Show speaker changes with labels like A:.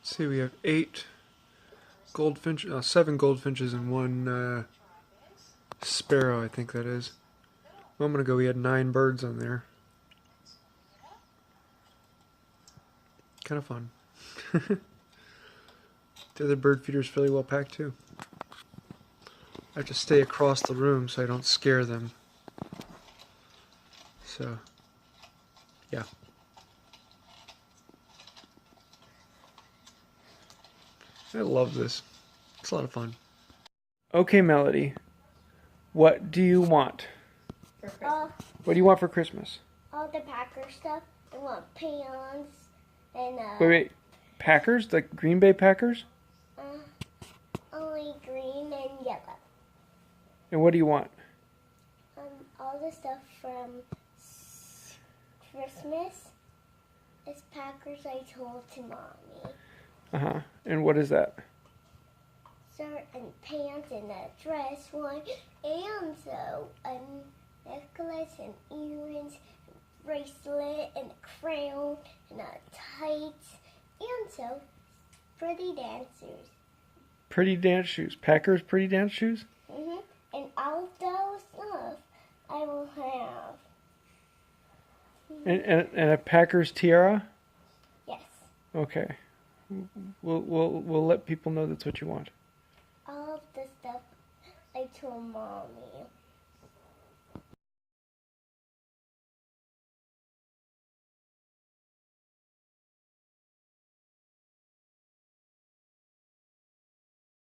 A: Let's see, we have 7 goldfinches and 1 sparrow, I think that is. A moment ago we had 9 birds on there. Kind of fun. The other bird feeder's fairly well packed too. I have to stay across the room so I don't scare them. So, yeah. I love this. It's a lot of fun. Okay, Melody. What do you want? What do you want for Christmas?
B: All the Packer stuff. I want pans and
A: Wait. Packers? Like Green Bay Packers?
B: only green and yellow.
A: And what do you want?
B: All the stuff from Christmas is Packers I told to Mommy.
A: And what is that?
B: Certain pants and a dress one, and so a necklace and earrings, bracelet and a crown and a tights, and so pretty dancers.
A: Pretty dance shoes. Packers pretty dance shoes?
B: And all of those stuff I will have.
A: And a Packers tiara?
B: Yes.
A: Okay. We'll let people know that's what you want.
B: All of the stuff I told Mommy.